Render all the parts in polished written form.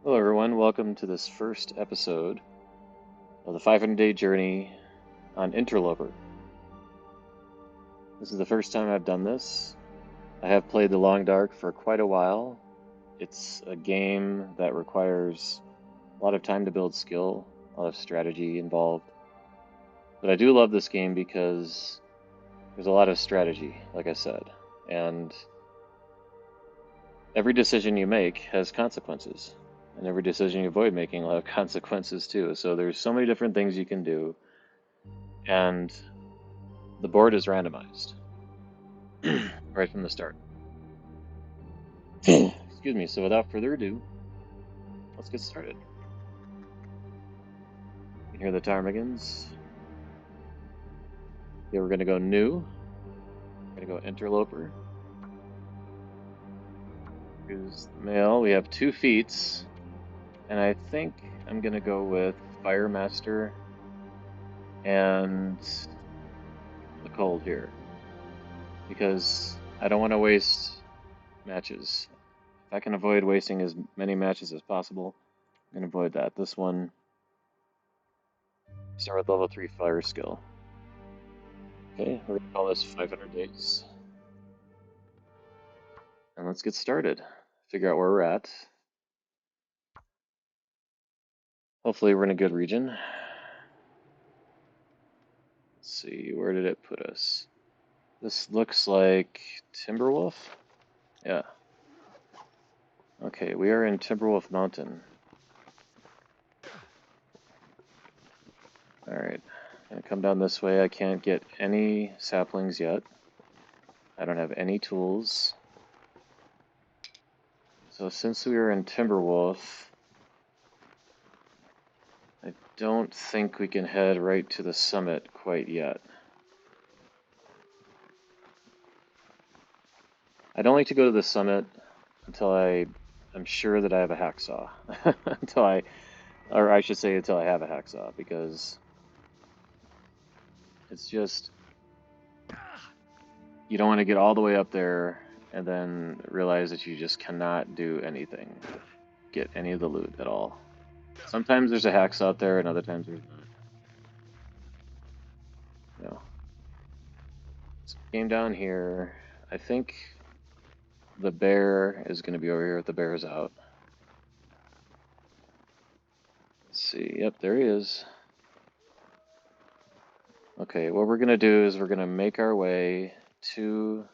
Hello, everyone. Welcome to this first episode of the 500-day journey on Interloper. This is the first time I've done this. I have played the Long Dark for quite a while. It's a game that requires a lot of time to build skill, a lot of strategy involved. But I do love this game because there's a lot of strategy, like I said, and every decision you make has consequences. And every decision you avoid making will have consequences too. So there's so many different things you can do, and the board is randomized right from the start. Excuse me. So without further ado, let's get started. You can hear the ptarmigans. Okay, we're gonna go new. We're gonna go interloper. Here's the male. We have 2 feats, and I think I'm gonna go with Fire Master and the cold here because I don't want to waste matches. If I can avoid wasting as many matches as possible, I'm gonna avoid that. This one, start with level 3 fire skill. Okay, we're gonna call this 500 days. And let's get started. Figure out where we're at. Hopefully we're in a good region. Let's see, where did it put us? This looks like Timberwolf? Yeah. Okay, we are in Timberwolf Mountain. Alright, gonna come down this way. I can't get any saplings yet. I don't have any tools. So since we are in Timberwolf, I don't think we can head right to the summit quite yet. I don't like to go to the summit until I'm sure that I have a hacksaw. Or I should say until I have a hacksaw, because it's just, you don't want to get all the way up there and then realize that you just cannot do anything, get any of the loot at all. Sometimes there's a hacksaw out there, and other times there's not. No. So came down here. I think the bear is going to be over here if the bear is out. Let's see. Yep, there he is. Okay, what we're going to do is we're going to make our way to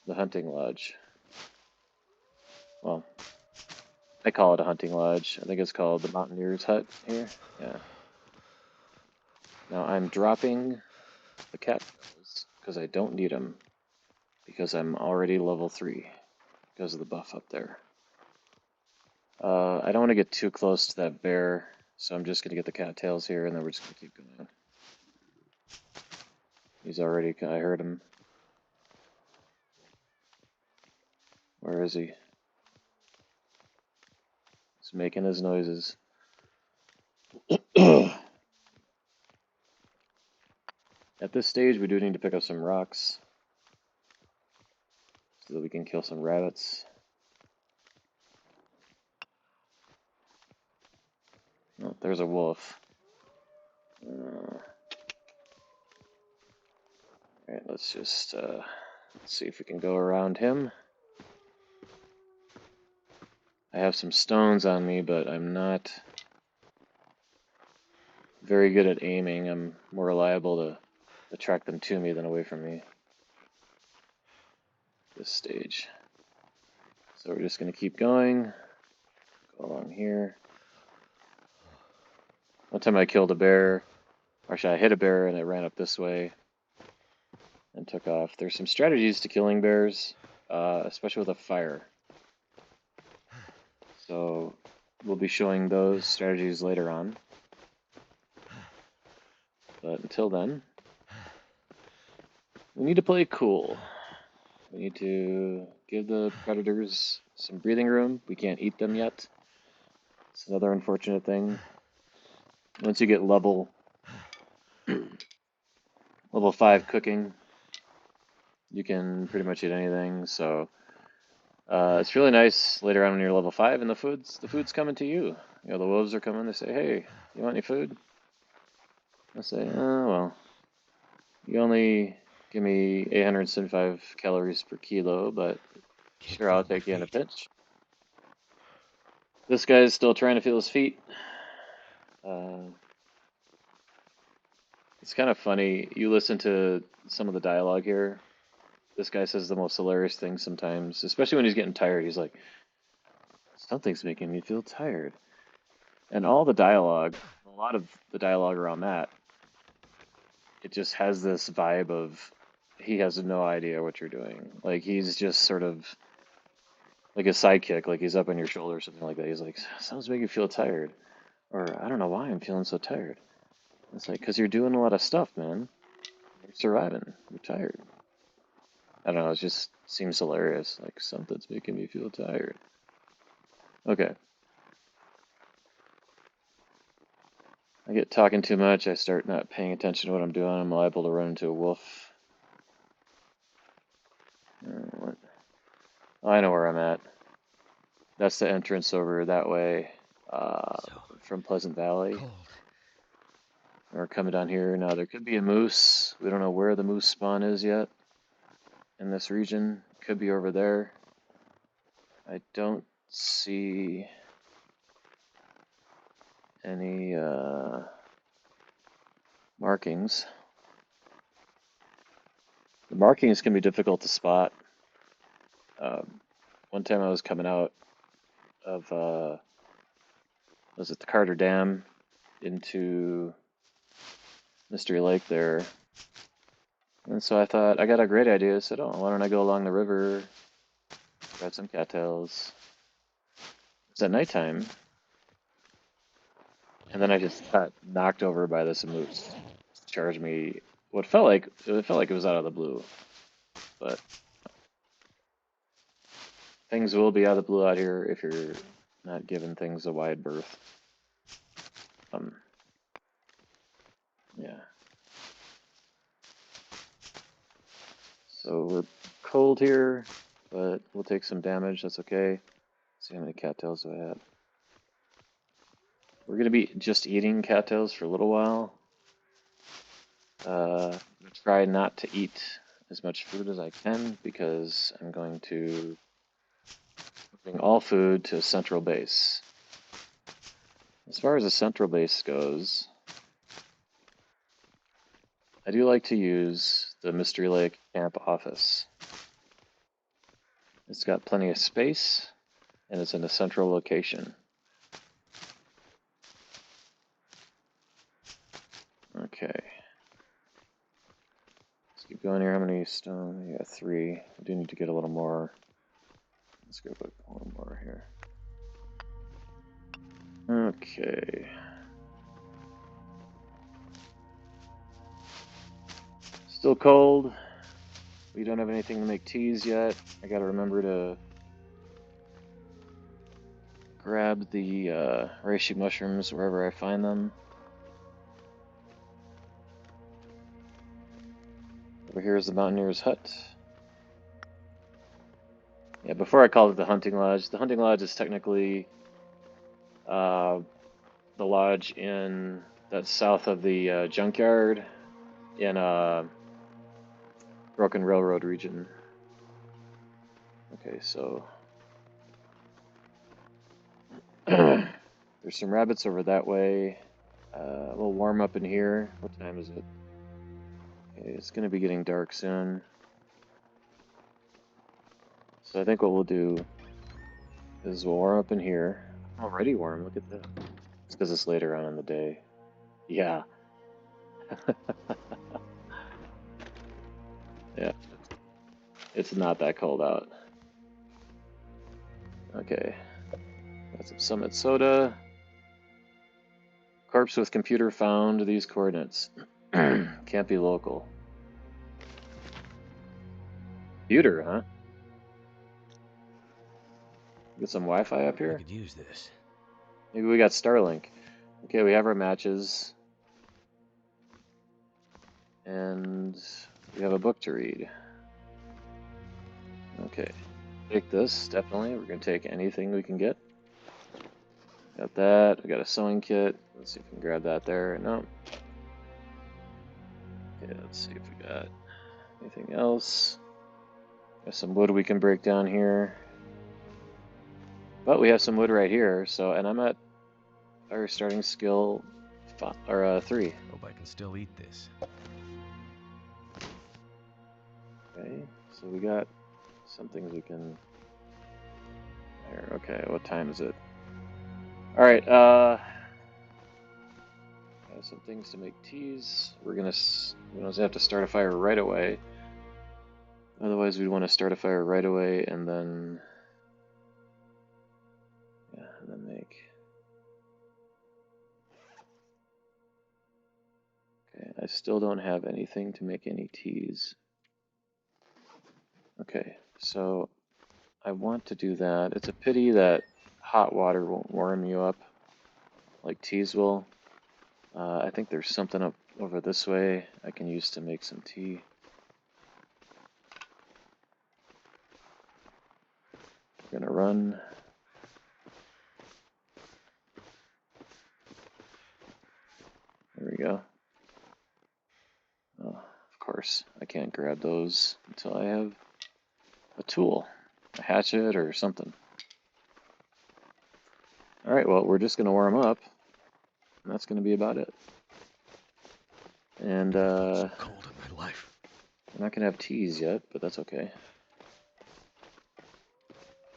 the hunting lodge. Well, I call it a hunting lodge. I think it's called the Mountaineer's Hut here. Yeah. Now I'm dropping the cattails because I don't need them, because I'm already level 3 because of the buff up there. I don't want to get too close to that bear, so I'm just going to get the cattails here, and then we're just going to keep going. He's already, I heard him. Where is he? He's making his noises. At this stage, we do need to pick up some rocks so that we can kill some rabbits. Oh, there's a wolf. Alright, let's just see if we can go around him. I have some stones on me, but I'm not very good at aiming. I'm more reliable to attract them to me than away from me. This stage. So we're just going to keep going. Go along here. One time I killed a bear. Actually, I hit a bear and it ran up this way and took off. There's some strategies to killing bears, especially with a fire. So we'll be showing those strategies later on. But until then, we need to play cool. We need to give the predators some breathing room. We can't eat them yet. It's another unfortunate thing. Once you get level 5 cooking, you can pretty much eat anything. So It's really nice later on when you're level 5 and the food's coming to you. You know, the wolves are coming. They say, "Hey, you want any food?" I say, "Oh well, you only give me 875 calories per kilo, but Can't sure, I'll feel my take you in a feet. pinch." This guy's still trying to feel his feet. Uh, it's kind of funny. You listen to some of the dialogue here. This guy says the most hilarious things sometimes, especially when he's getting tired. He's like, "Something's making me feel tired." And all the dialogue, a lot of the dialogue around that, it just has this vibe of he has no idea what you're doing. Like he's just sort of like a sidekick, like he's up on your shoulder or something like that. He's like, "Sounds make you feel tired," or "I don't know why I'm feeling so tired." It's like, "Cause you're doing a lot of stuff, man. You're surviving. You're tired." I don't know. It just seems hilarious. Like something's making me feel tired. Okay, I get talking too much. I start not paying attention to what I'm doing. I'm liable to run into a wolf. What? Oh, I know where I'm at. That's the entrance over that way So from Pleasant Valley. cold. We're coming down here. Now, there could be a moose. We don't know where the moose spawn is yet in this region. Could be over there. I don't see any markings. The markings can be difficult to spot. One time I was coming out of, was it the Carter Dam into Mystery Lake there. And so I thought, I got a great idea. I said, "Oh, why don't I go along the river, grab some cattails?" It's at nighttime, and then I just got knocked over by this moose. Charged me. It felt like it was out of the blue, but things will be out of the blue out here if you're not giving things a wide berth. Um, yeah. So we're cold here, but we'll take some damage. That's okay. Let's see how many cattails do I have. We're gonna be just eating cattails for a little while. I'm gonna try not to eat as much food as I can because I'm going to bring all food to a central base. As far as a central base goes, I do like to use the Mystery Lake camp office. It's got plenty of space and it's in a central location. Okay. Let's keep going here. How many stone? Yeah, 3. I do need to get a little more. Let's go put one more here. Okay. Still cold. We don't have anything to make teas yet. I gotta remember to grab the reishi mushrooms wherever I find them. Over here is the Mountaineer's Hut. Yeah, before I called it the Hunting Lodge. The Hunting Lodge is technically the lodge in that's south of the junkyard in Broken Railroad region. Okay, so there's some rabbits over that way. We'll warm up in here. What time is it? Okay, it's gonna be getting dark soon. So I think what we'll do is we'll warm up in here. I'm already warm, look at that. It's because it's later on in the day. Yeah. Yeah, it's not that cold out. Okay, got some Summit Soda. Corpse with computer found these coordinates. Can't be local. Computer, huh? Get some Wi-Fi up I here? could use this. Maybe we got Starlink. Okay, we have our matches. And we have a book to read. Okay. Take this, definitely. We're gonna take anything we can get. Got that. We got a sewing kit. Let's see if we can grab that there. No. Okay, let's see if we got anything else. Got some wood we can break down here. But we have some wood right here, so, and I'm at our starting skill 3. Hope I can still eat this. Okay, so we got some things we can. There, okay, what time is it? Alright, have some things to make teas. We're gonna have to start a fire right away. Otherwise, we'd want to start a fire right away and then. Yeah, and then make. Okay, I still don't have anything to make any teas. Okay, so I want to do that. It's a pity that hot water won't warm you up like teas will. I think there's something up over this way I can use to make some tea. We're gonna run. There we go. Oh, of course, I can't grab those until I have a tool, a hatchet or something. Alright, well, we're just gonna warm up, and that's gonna be about it. And, So cold in my life. I'm not gonna have teas yet, but that's okay.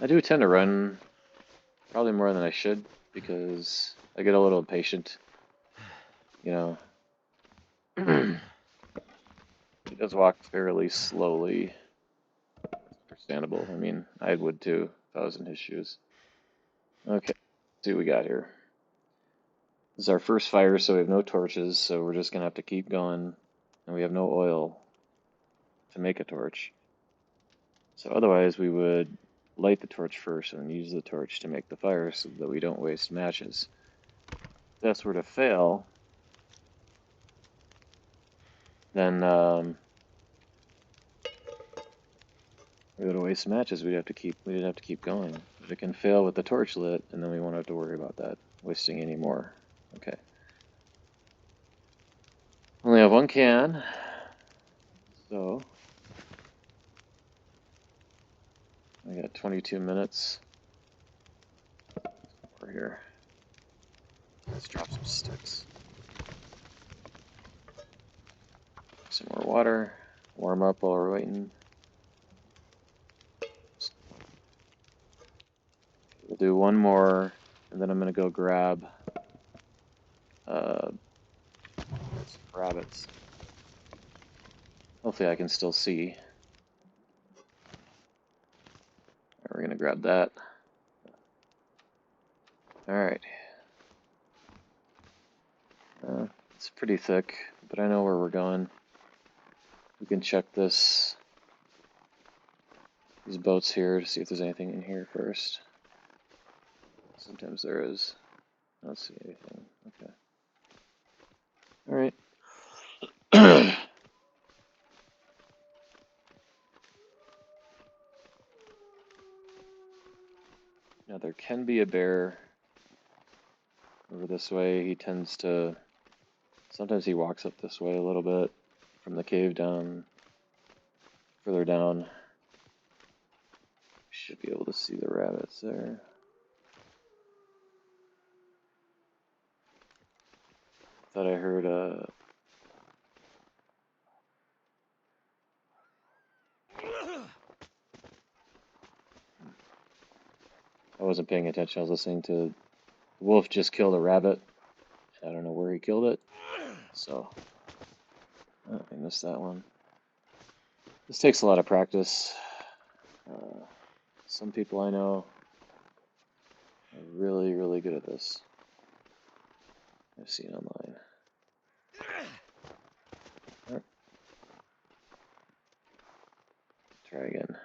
I do tend to run probably more than I should because I get a little impatient, you know. He does walk fairly slowly. Understandable. I mean, I would too if I was in his shoes. Okay, let's see what we got here. This is our first fire, so we have no torches, so we're just gonna have to keep going. And we have no oil to make a torch. So otherwise we would light the torch first and use the torch to make the fire so that we don't waste matches. If this were to fail, then we would waste matches. We'd have to keep going. But it can fail with the torch lit, and then we won't have to worry about that wasting any more. Okay. Only have one can, so I got 22 minutes. Over here. Let's drop some sticks. Some more water. Warm up while we're waiting. We'll do one more, and then I'm gonna go grab some rabbits. Hopefully I can still see. We're gonna grab that. Alright. It's pretty thick, but I know where we're going. We can check these boats here to see if there's anything in here first. Sometimes there is. I don't see anything. Okay. Alright. Now there can be a bear over this way. He tends to, sometimes he walks up this way a little bit from the cave down, further down. Should be able to see the rabbits there. Thought I heard I wasn't paying attention. I was listening to the wolf just killed a rabbit. I don't know where he killed it, so I missed that one. This takes a lot of practice. Some people I know are really, really good at this. I've seen online. Right. Try again.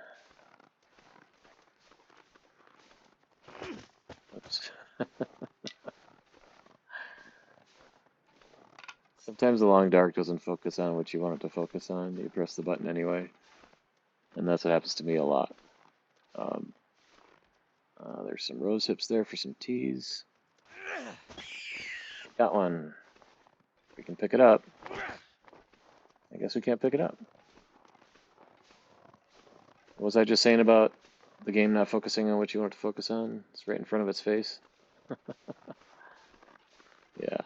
Oops. Sometimes the Long Dark doesn't focus on what you want it to focus on. You press the button anyway. And that's what happens to me a lot. Um, there's some rose hips there for some teas. Got one. We can pick it up. I guess we can't pick it up. What was I just saying about the game not focusing on what you want it to focus on? It's right in front of its face. Yeah.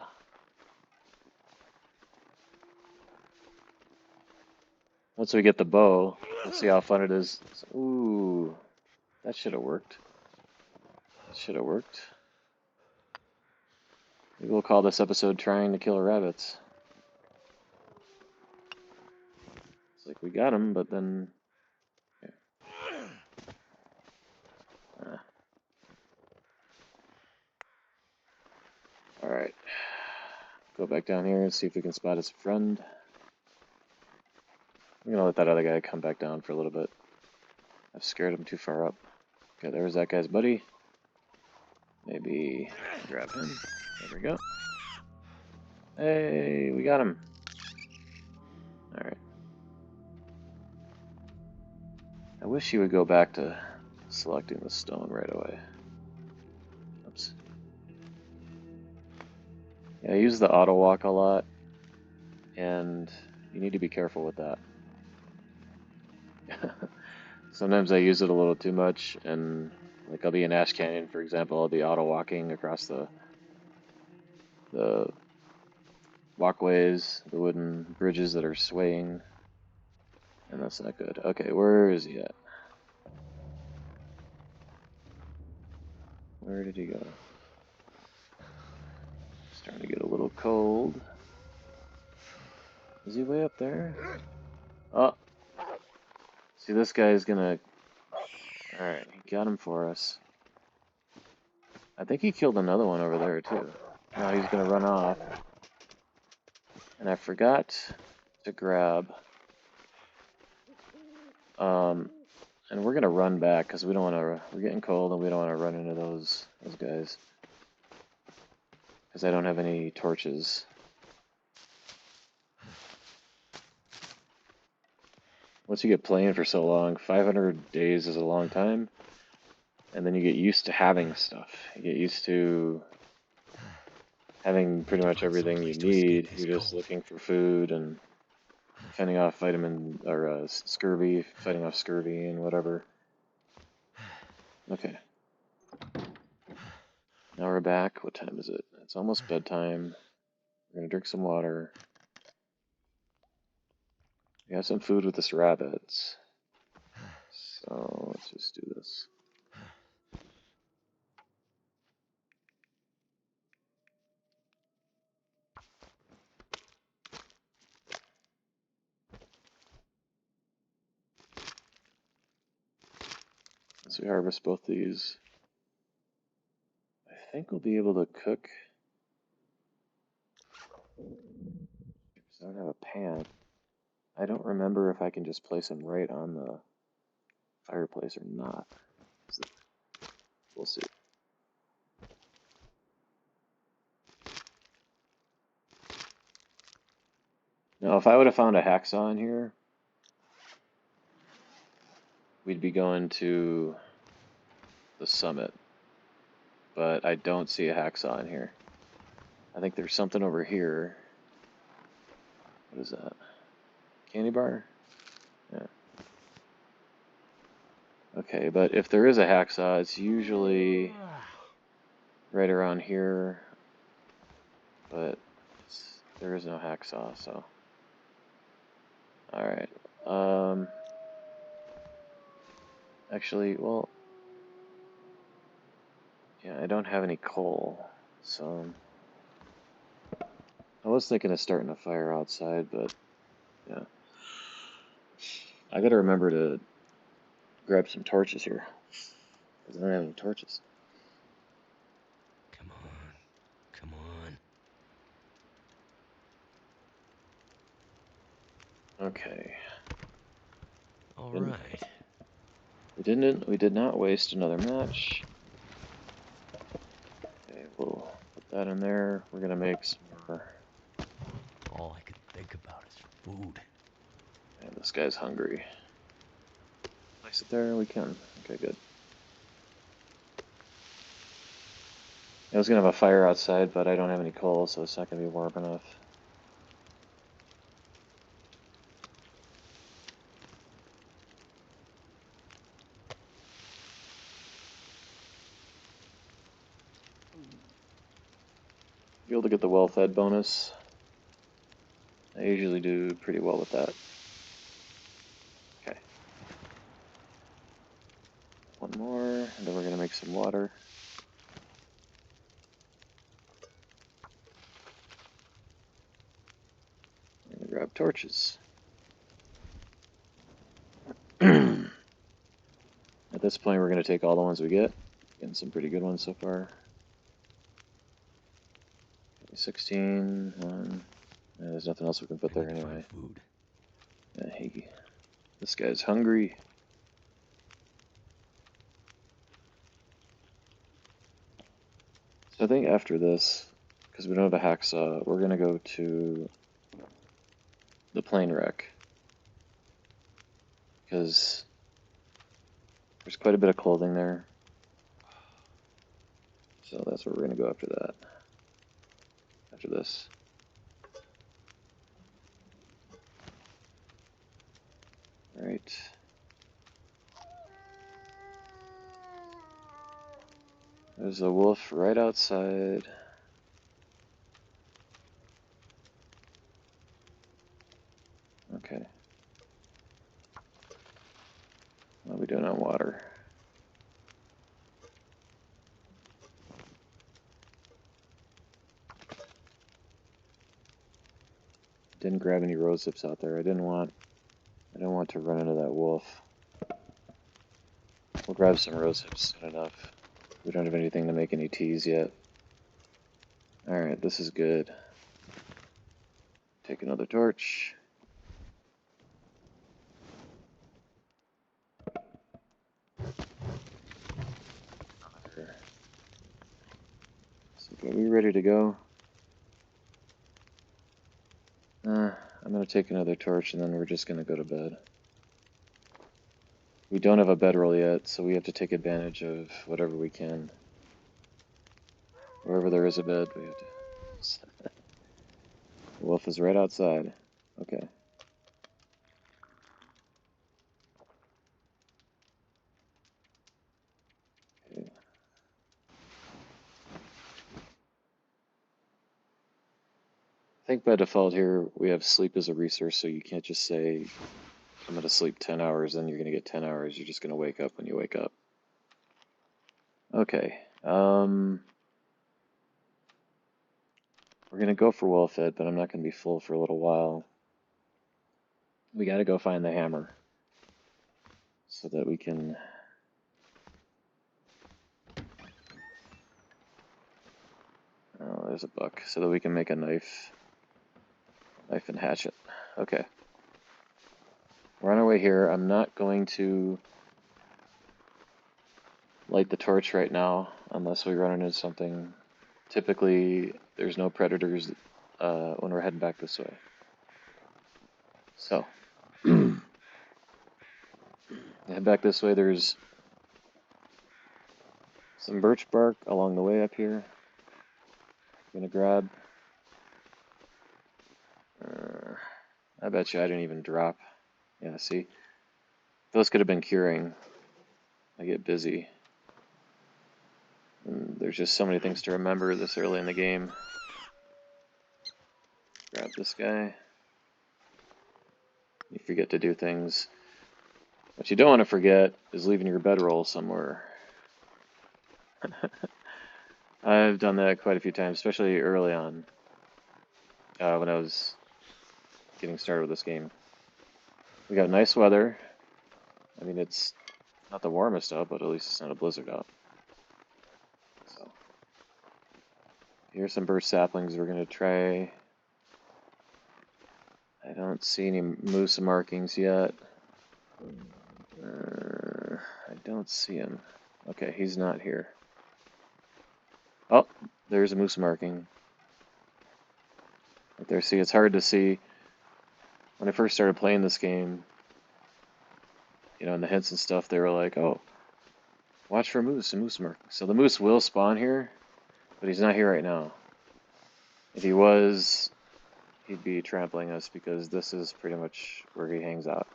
Once we get the bow, we'll see how fun it is. Ooh, that should have worked. Should have worked. Maybe we'll call this episode Trying to Kill Rabbits. It's like we got him, but then... Yeah. Alright. Go back down here and see if we can spot his friend. I'm gonna let that other guy come back down for a little bit. I've scared him too far up. Okay, there's that guy's buddy. Maybe grab him. There we go. Hey, we got him. Alright. I wish he would go back to selecting the stone right away. Oops. Yeah, I use the auto walk a lot, and you need to be careful with that. Sometimes I use it a little too much, and like I'll be in Ash Canyon, for example, I'll be auto walking across the walkways, the wooden bridges that are swaying, and that's not good. Okay, where is he at? Where did he go? Starting to get a little cold. Is he way up there? Oh, see, this guy is gonna... Alright, he got him for us. I think he killed another one over there, too. Now he's gonna run off. And I forgot to grab... and we're gonna run back, because we don't want to... We're getting cold, and we don't want to run into those guys. Because I don't have any torches. Once you get playing for so long, 500 days is a long time. And then you get used to having stuff. You get used to having pretty much everything you need. You're just looking for food and fending off vitamin or scurvy, fighting off scurvy and whatever. Okay. Now we're back. What time is it? It's almost bedtime. We're gonna drink some water. We have some food with this rabbits. So let's just do this. As we harvest both these, I think we'll be able to cook. I don't have a pan. I don't remember if I can just place them right on the fireplace or not. So we'll see. Now, if I would have found a hacksaw in here, we'd be going to the summit. But I don't see a hacksaw in here. I think there's something over here. What is that? Candy bar? Yeah. Okay, but if there is a hacksaw, it's usually right around here. But there is no hacksaw, so. Alright. Actually, well, yeah, I don't have any coal, so I was thinking of starting a fire outside, but yeah. I gotta remember to grab some torches here, because I don't have any torches. Come on. Come on. Okay. All right. We did not waste another match. Okay, we'll put that in there. We're gonna make some more. All I could think about is food. Yeah, this guy's hungry. Place it there, we can. Okay, good. I was gonna have a fire outside, but I don't have any coal, so it's not gonna be warm enough. Be able to get the well-fed bonus. I usually do pretty well with that. Okay. One more, and then we're gonna make some water. I'm gonna grab torches. At this point, we're gonna take all the ones we get. Getting some pretty good ones so far. 16, 1. There's nothing else we can put there anyway. Food. Yeah, hey, this guy's hungry. So I think after this, because we don't have a hacksaw, we're gonna go to the plane wreck. Because there's quite a bit of clothing there. So that's where we're gonna go after that. After this. Alright. There's a wolf right outside. Okay. What are we doing on water? Didn't grab any rose hips out there. I didn't want to run into that wolf. We'll grab some rose hips soon enough. We don't have anything to make any teas yet. Alright, this is good. Take another torch. So are we ready to go? I'm gonna take another torch and then we're just gonna go to bed. We don't have a bedroll yet, so we have to take advantage of whatever we can. Wherever there is a bed, we have to. The wolf is right outside. Okay. Okay. I think by default here we have sleep as a resource, so you can't just say I'm gonna sleep 10 hours, then you're gonna get 10 hours. You're just gonna wake up when you wake up. Okay. We're gonna go for well fed, but I'm not gonna be full for a little while. We gotta go find the hammer so that we can. Oh, there's a buck, so that we can make a knife and hatchet. Okay. We're on our way here. I'm not going to light the torch right now unless we run into something. Typically, there's no predators when we're heading back this way. So, head back this way. There's some birch bark along the way up here. I'm gonna grab. I bet you I didn't even drop. Yeah, see? Those could have been curing. I get busy. And there's just so many things to remember this early in the game. Grab this guy. You forget to do things. What you don't want to forget is leaving your bedroll somewhere. I've done that quite a few times, especially early on when I was getting started with this game. We got nice weather. I mean, it's not the warmest out, but at least it's not a blizzard out. So, here's some birch saplings. We're going to try. I don't see any moose markings yet. I don't see him. Okay, he's not here. Oh, there's a moose marking. Right there, see, it's hard to see. When I first started playing this game, you know, in the hints and stuff, they were like, oh, watch for moose and moose mark. So the moose will spawn here, but he's not here right now. If he was, he'd be trampling us because this is pretty much where he hangs out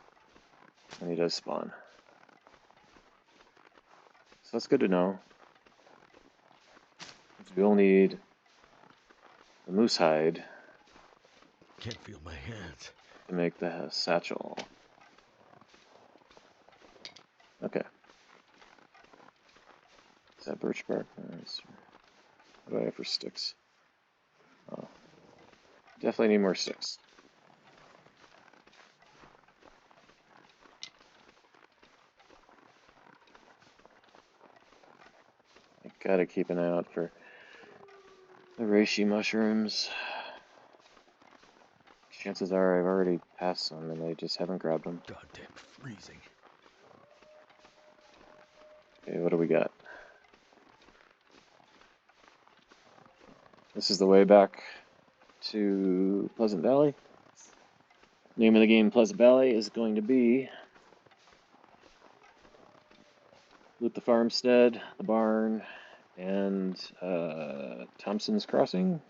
when he does spawn. So that's good to know. We'll need the moose hide. Can't feel my hands. To make the satchel. Okay. Is that birch bark? Nice. What do I have for sticks? Oh. Definitely need more sticks. I gotta keep an eye out for the reishi mushrooms. Chances are I've already passed some and I just haven't grabbed them. Goddamn freezing. Okay, what do we got? This is the way back to Pleasant Valley. Name of the game Pleasant Valley is going to be loot the farmstead, the barn, and Thompson's Crossing.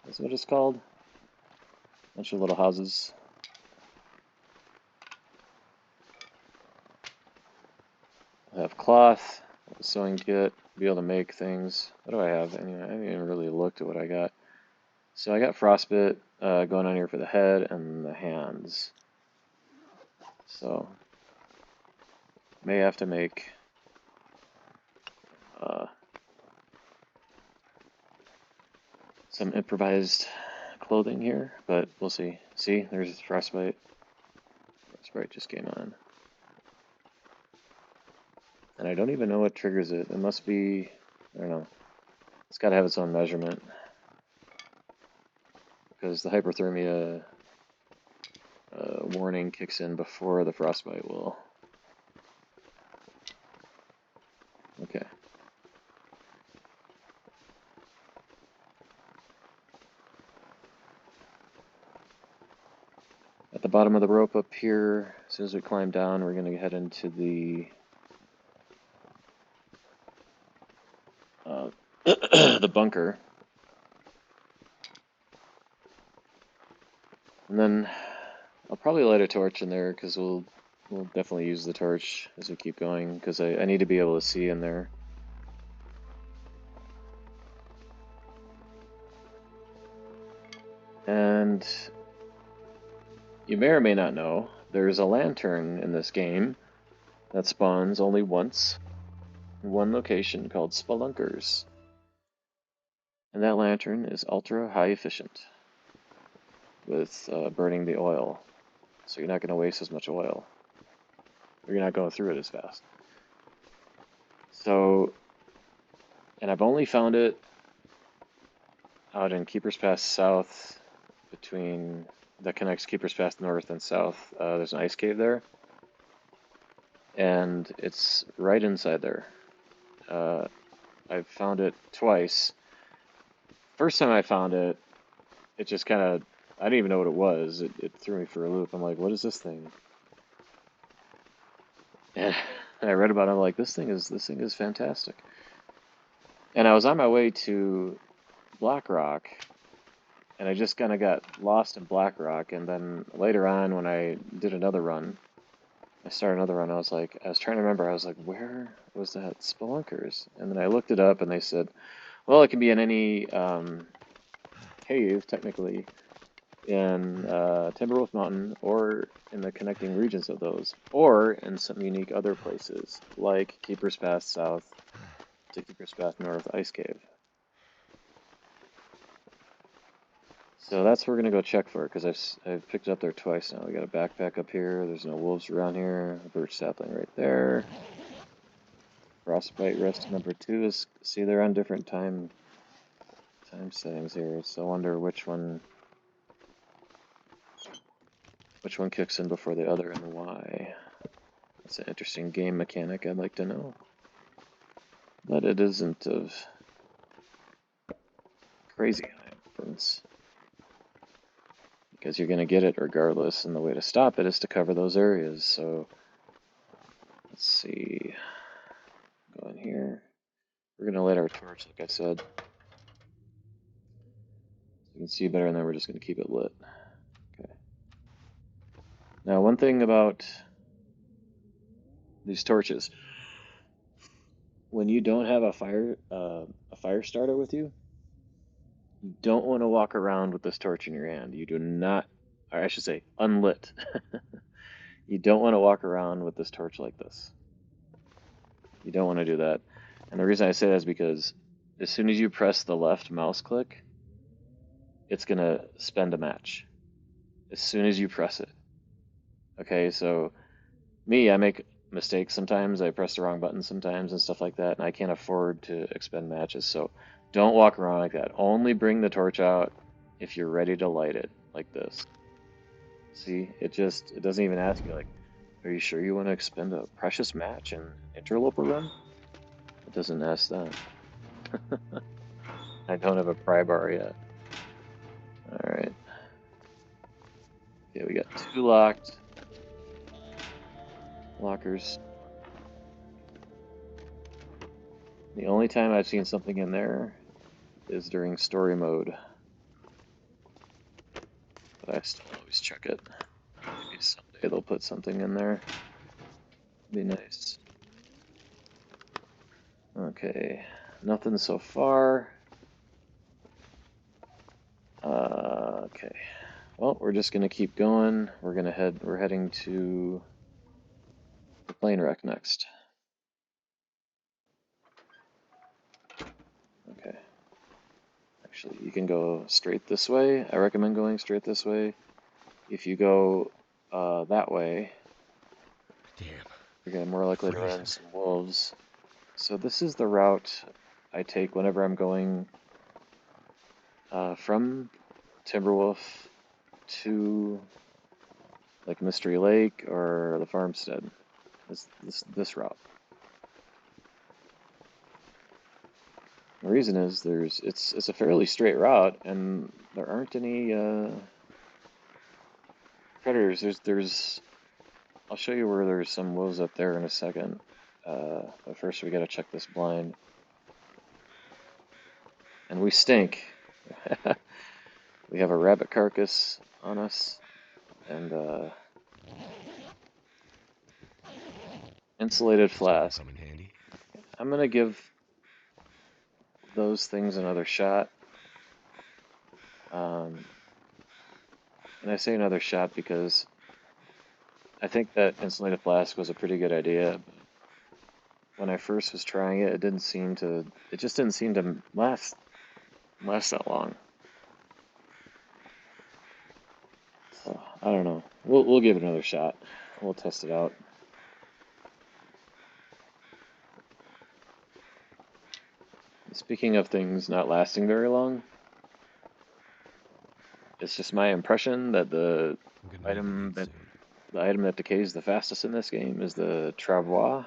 That's what it's called. Bunch of little houses. I have cloth, a sewing kit, be able to make things. What do I have? Anyway, I haven't even really looked at what I got. So I got frostbite going on here for the head and the hands. So may have to make some improvised clothing here, but we'll see. See, there's frostbite. Frostbite just came on. And I don't even know what triggers it. It must be, I don't know. It's got to have its own measurement. Because the hyperthermia warning kicks in before the frostbite will. Okay. At the bottom of the rope up here, as soon as we climb down, we're going to head into the the bunker. And then I'll probably light a torch in there because we'll definitely use the torch as we keep going because I need to be able to see in there. And you may or may not know, there's a lantern in this game that spawns only once in one location called Spelunkers. And that lantern is ultra high efficient with burning the oil. So you're not going to waste as much oil. Or you're not going through it as fast. So, and I've only found it out in Keeper's Pass South between, that connects Keeper's Pass North and South. There's an ice cave there. And it's right inside there. I've found it twice. First time I found it, it just kind of, I didn't even know what it was. It threw me for a loop. I'm like, what is this thing? And I read about it. I'm like, this thing is fantastic. And I was on my way to Black Rock, and I just kind of got lost in Black Rock. And then later on, when I did another run, I started another run. I was trying to remember. I was like, where was that Spelunkers? And then I looked it up, and they said, well, it can be in any cave, technically, in Timberwolf Mountain, or in the connecting regions of those, or in some unique other places, like Keeper's Pass South to Keeper's Path North Ice Cave. So that's what we're going to go check for, because I've picked it up there twice now. We got a backpack up here, there's no wolves around here, a birch sapling right there. Frostbite rest number 2 is, see, they're on different time settings here, so I wonder which one kicks in before the other and why. That's an interesting game mechanic I'd like to know. But it isn't of crazy high importance. Because you're going to get it regardless, and the way to stop it is to cover those areas. So Let's see. Go in here. We're gonna light our torch, like I said. So you can see better, and then we're just gonna keep it lit. Okay. Now, one thing about these torches, when you don't have a fire starter with you, you don't want to walk around with this torch in your hand. You do not, or I should say, unlit. You don't want to walk around with this torch like this. You don't want to do that. And the reason I say that is because as soon as you press the left mouse click, it's gonna spend a match. As soon as you press it. Okay, so me, I make mistakes sometimes. I press the wrong button sometimes and stuff like that, and I can't afford to expend matches. So don't walk around like that. Only bring the torch out if you're ready to light it, like this. See, it doesn't even ask you like, are you sure you want to expend a precious match in Interloper run? It doesn't ask that. I don't have a pry bar yet. Alright. Okay, we got 2 locked lockers. The only time I've seen something in there is during story mode. But I still always check it. Maybe someday they'll put something in there. Be nice. Okay, nothing so far. Okay. Well, we're just gonna keep going. We're heading to the plane wreck next. Okay. Actually, you can go straight this way. I recommend going straight this way. If you go that way, Damn. you're gonna more likely to run Freezing. into some wolves. So this is the route I take whenever I'm going from Timberwolf to like Mystery Lake or the farmstead. This route. The reason is it's a fairly straight route and there aren't any predators. There's I'll show you where there's some wolves up there in a second. But first we gotta check this blind. And we stink. We have a rabbit carcass on us and insulated This might flask. come in handy. I'm gonna give those things another shot. And I say another shot because I think that insulated flask was a pretty good idea. When I first was trying it, it just didn't seem to last that long. So I don't know. We'll give it another shot. We'll test it out. Speaking of things not lasting very long, it's just my impression that I'm gonna need to eat soon. the item that decays the fastest in this game is the travois.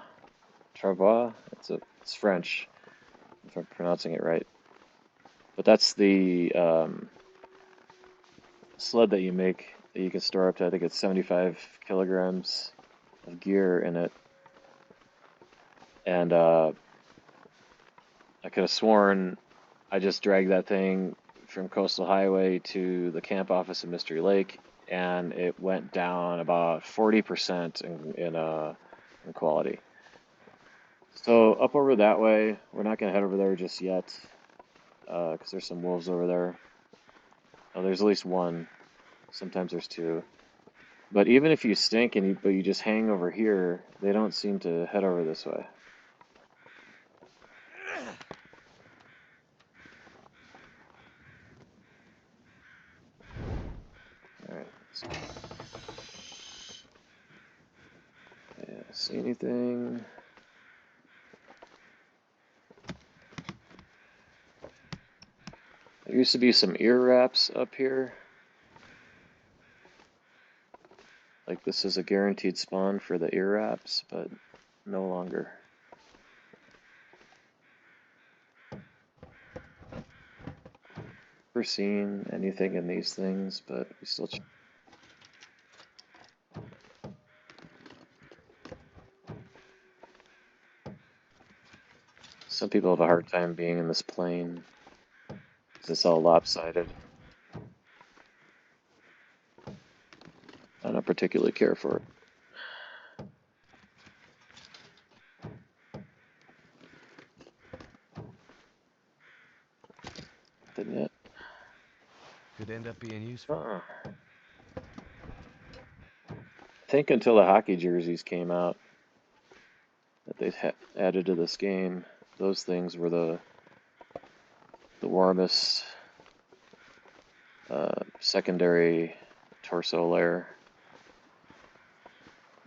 Travois. It's French, if I'm pronouncing it right. But that's the sled that you make that you can store up to, I think it's 75 kilograms of gear in it. And I could have sworn I just dragged that thing from Coastal Highway to the camp office in Mystery Lake, and it went down about 40% in quality. So up over that way, we're not going to head over there just yet, because there's some wolves over there. Oh, there's at least one. Sometimes there's two. But even if you stink but you just hang over here, they don't seem to head over this way. All right. Yeah, see anything? There used to be some ear wraps up here. Like this is a guaranteed spawn for the ear wraps, but no longer. Never seen anything in these things, but we still check. people have a hard time being in this plane. It's all lopsided. I don't particularly care for it. Didn't it? Could end up being useful. I think until the hockey jerseys came out that they added to this game, those things were the warmest secondary torso layer.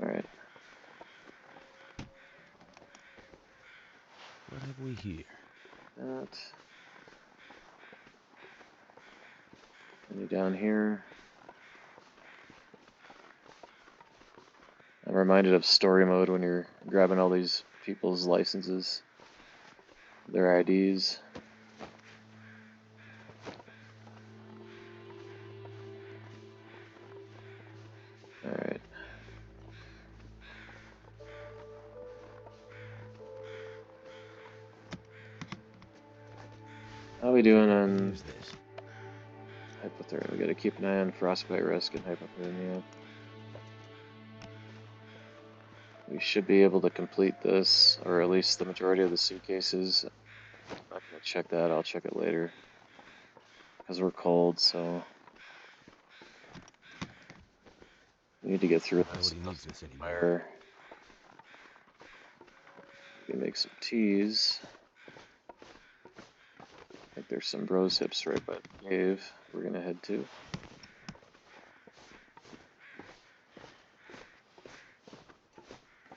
All right. What have we here? That. Any down here? I'm reminded of story mode when you're grabbing all these people's licenses, their IDs. All right. How are we doing on Use this. hypothermia? We gotta keep an eye on frostbite risk and hypothermia. We should be able to complete this, or at least the majority of the suitcases. I'm not gonna check that, I'll check it later. Because we're cold, so we need to get through this. Nobody needs this anymore. Fire. We can make some teas. I think there's some rose hips right by the cave we're gonna head to.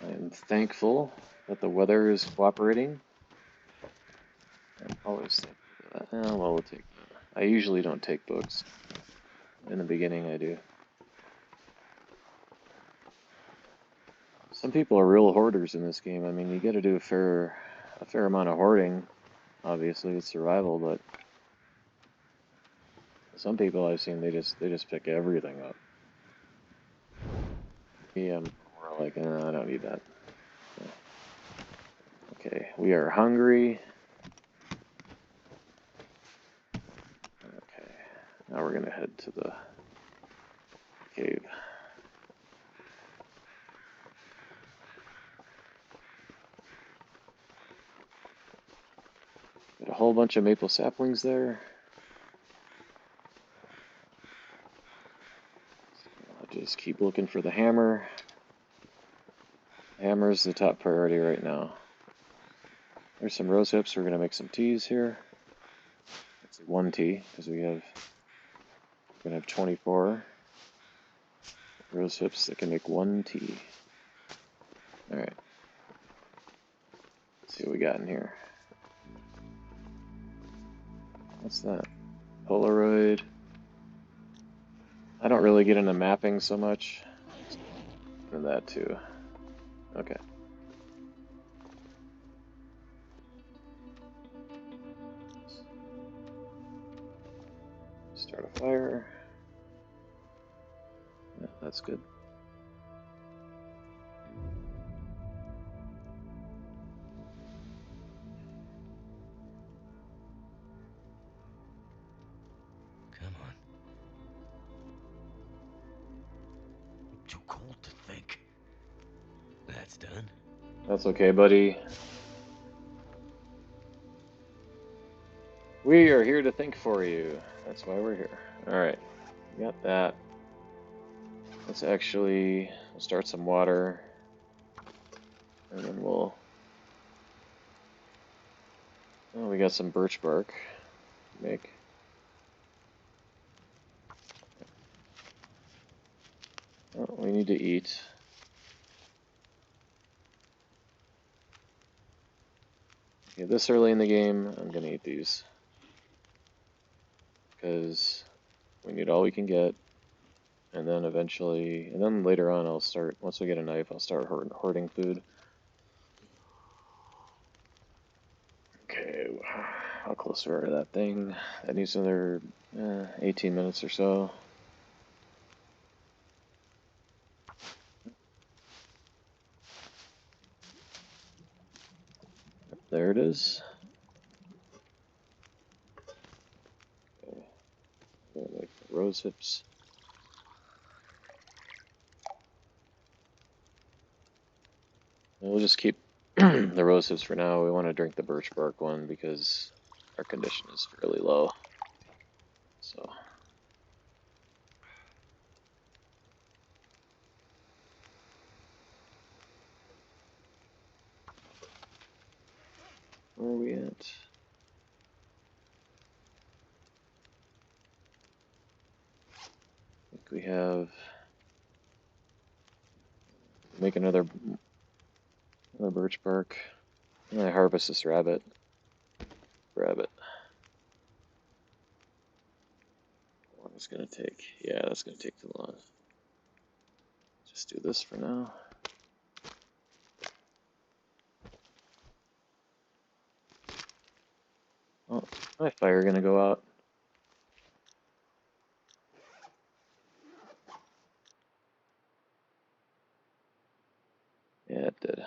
I'm thankful that the weather is cooperating. I'm always thankful for that. Well, we'll take that. I usually don't take books. In the beginning, I do. Some people are real hoarders in this game. I mean, you got to do a fair amount of hoarding. Obviously, it's survival, but some people I've seen they just pick everything up. Me, I'm more like, I don't need that. Okay, we are hungry. Okay, now we're gonna head to the cave. Got a whole bunch of maple saplings there. I'll just keep looking for the hammer. Hammer's the top priority right now. There's some rose hips. We're gonna make some teas here. It's one tea because we're gonna have 24 rose hips that can make one tea. All right. Let's see what we got in here. What's that? Polaroid. I don't really get into mapping so much. And that too. Okay. Start a fire. Yeah, that's good. Come on. Too cold to think. That's done. That's okay, buddy. We are here to think for you. That's why we're here. All right. Got that. Let's actually start some water. And then we'll... Oh, we got some birch bark. Make. Oh, we need to eat. Okay, this early in the game, I'm gonna eat these. Because we need all we can get. And then eventually, and then later on I'll start, once we get a knife, I'll start hoarding food. Okay, how close are we to that thing? That needs another 18 minutes or so. There it is. rose hips. We'll just keep the rose hips for now. We want to drink the birch bark one because our condition is fairly low. So. Where are we at? I think we have. Make another birch bark. And I harvest this rabbit. Rabbit. How long is it gonna take? Yeah, that's gonna take too long. Just do this for now. Oh, my fire gonna go out. Yeah, it did.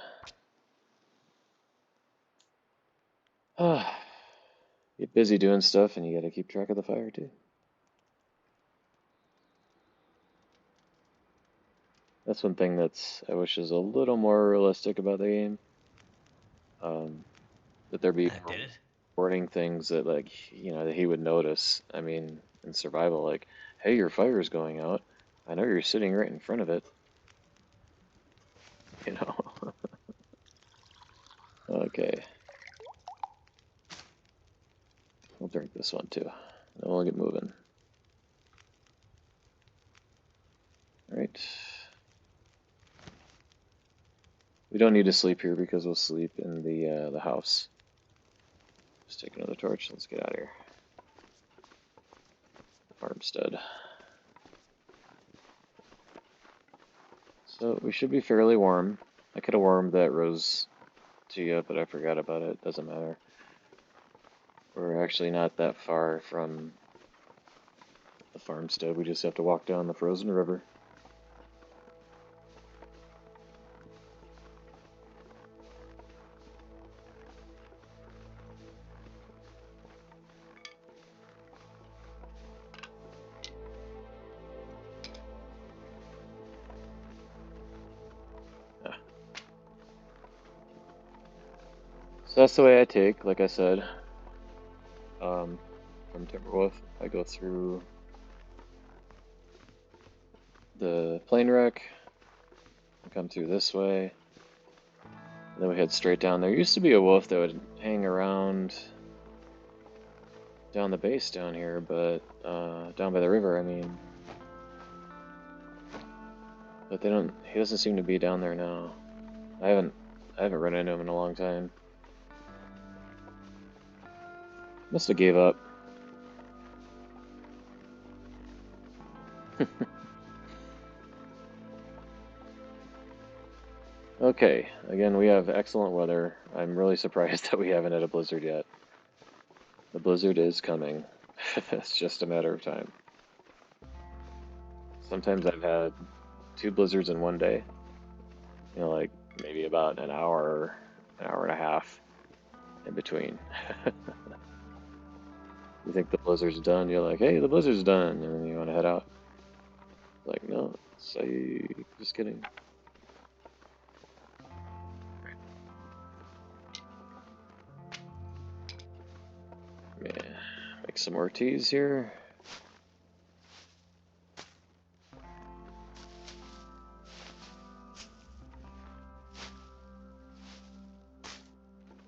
Ah, get busy doing stuff and you gotta keep track of the fire too. That's one thing that's I wish is a little more realistic about the game. That there be That did it? reporting things that that he would notice. I mean, in survival, like, hey, your fire is going out. I know you're sitting right in front of it. You know. Okay. We'll drink this one too. Then we'll get moving. All right. We don't need to sleep here because we'll sleep in the house. Just take another torch. Let's get out of here. Farmstead. So we should be fairly warm. I could have warmed that rose to you, but I forgot about it. Doesn't matter. We're actually not that far from the farmstead. We just have to walk down the frozen river. Yeah. So that's the way I take, like I said, from Timberwolf. I go through the plane wreck, come through this way, and then we head straight down. There used to be a wolf that would hang around down the base down here, but down by the river, I mean. But they don't. He doesn't seem to be down there now. I haven't run into him in a long time. Must have gave up. Okay, again, we have excellent weather. I'm really surprised that we haven't had a blizzard yet. The blizzard is coming. It's just a matter of time. Sometimes I've had 2 blizzards in one day. You know, like maybe about an hour and a half in between. You think the blizzard's done, you're like, hey, the blizzard's done, and then you want to head out. Like, no, just kidding. Yeah, make some more teas here.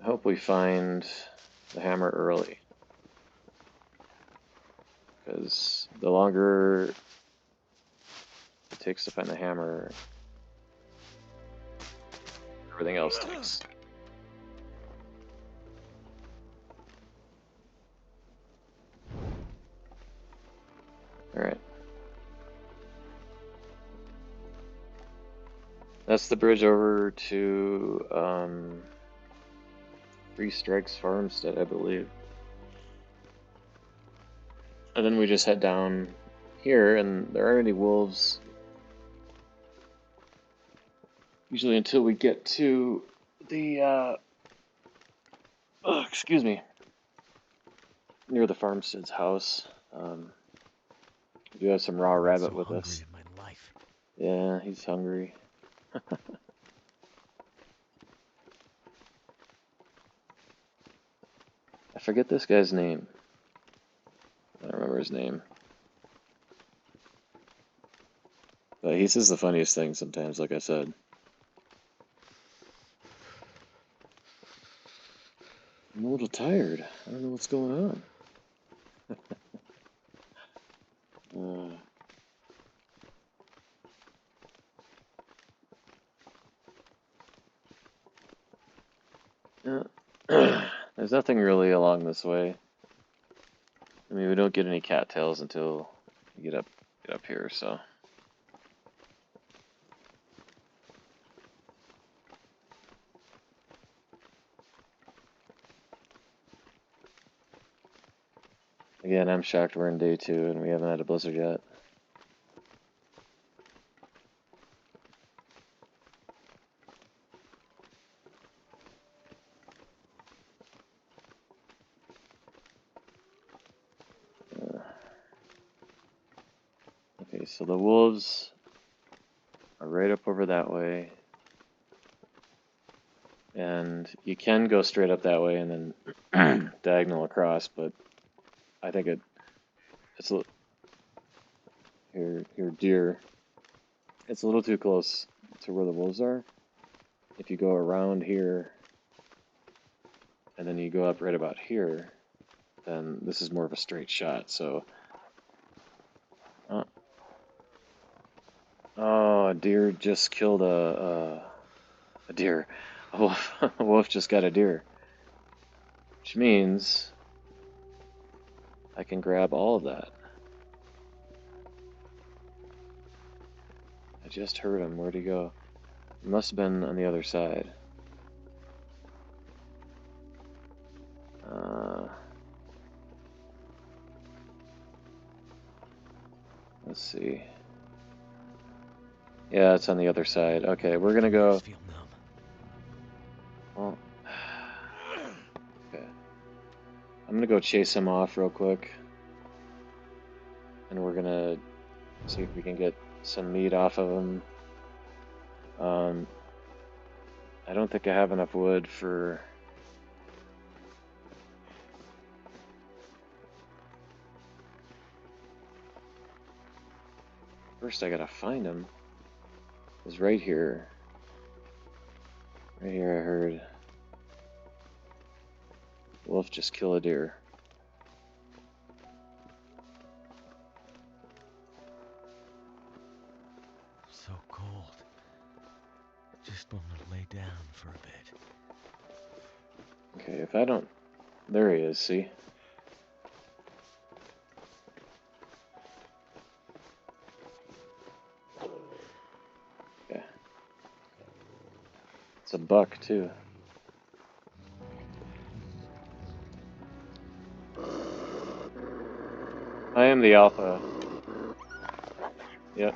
I hope we find the hammer early, because the longer it takes to find the hammer, everything else takes. Alright. That's the bridge over to Three Strikes Farmstead, I believe. And then we just head down here, and there aren't any wolves. Usually until we get to the, excuse me, near the farmstead's house. We do have some raw I've been rabbit so with hungry us. in my life. Yeah, he's hungry. I forget this guy's name. I don't remember his name. But he says the funniest things sometimes, like I said. I'm a little tired. I don't know what's going on. There's nothing really along this way. I mean, we don't get any cattails until you get up here, so. Again, I'm shocked we're in day 2 and we haven't had a blizzard yet. Okay, so the wolves are right up over that way. And you can go straight up that way and then diagonal across, but I think it's a here deer. It's a little too close to where the wolves are. If you go around here and then you go up right about here, then this is more of a straight shot. So, oh, a deer just killed a deer. A wolf, a wolf just got a deer, which means I can grab all of that. I just heard him. Where'd he go? He must have been on the other side. Let's see. Yeah, it's on the other side. Okay, we're gonna go. Feel numb. Well, okay. I'm gonna go chase him off real quick, and we're gonna see if we can get some meat off of him. I don't think I have enough wood for. First, I gotta find him. He's right here. Right here, I heard. Wolf just kill a deer. So cold. Just want to lay down for a bit. Okay, if I don't. There he is, see? Okay. It's a buck, too. I am the alpha. Yep.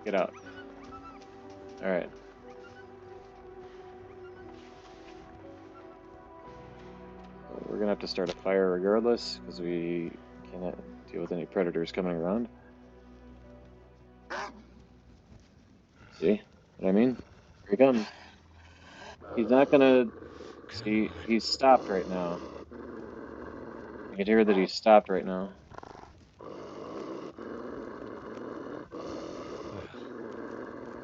Get out. Alright. We're gonna have to start a fire regardless, because we cannot deal with any predators coming around. See what I mean? Here he comes. He's not gonna... See, he's stopped right now. You can hear that he's stopped right now.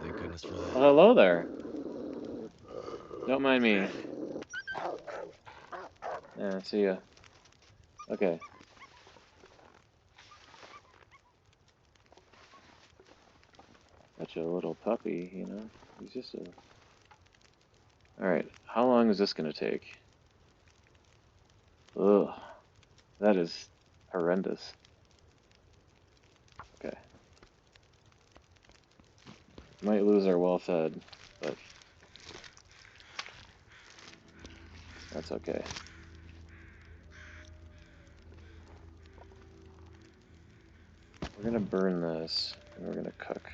Thank goodness for that. Well, hello there. Don't mind me. Yeah, see ya. Okay. Such a little puppy, you know? He's just a... Alright, how long is this gonna take? Ugh. That is horrendous. Okay. Might lose our well-fed, but that's okay. We're gonna burn this, and we're gonna cook.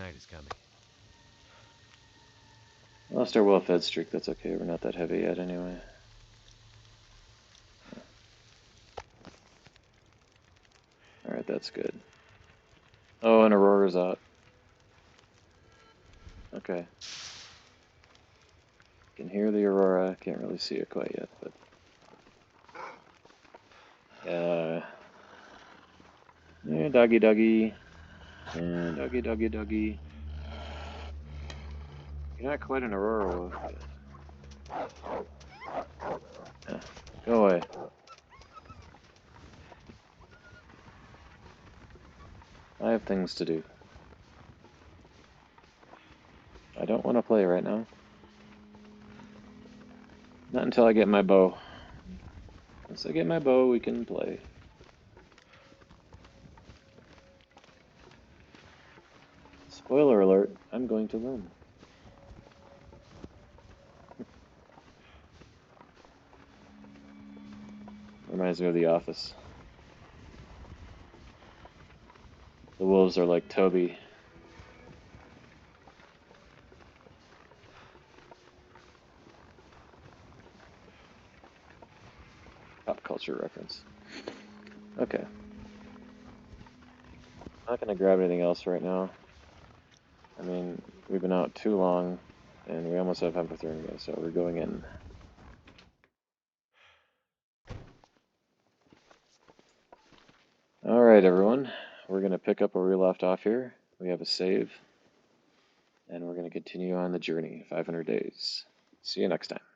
night is coming. Lost our well-fed streak. That's okay. We're not that heavy yet, anyway. All right, that's good. Oh, and Aurora's out. Okay. Can hear the Aurora. Can't really see it quite yet, but yeah. Yeah, doggy, doggy. Yeah, doggy, doggy, doggy. You're not quite an Aurora wolf yet. Yeah. Go away. I have things to do. I don't want to play right now. Not until I get my bow. Once I get my bow, we can play. Spoiler alert, I'm going to win. Reminds me of The Office. The wolves are like Toby. Pop culture reference. Okay. Not gonna grab anything else right now. I mean, we've been out too long, and we almost have hypothermia, so we're going in. Alright, everyone. We're gonna pick up where we left off here. We have a save, and we're gonna continue on the journey, 500 days. See you next time.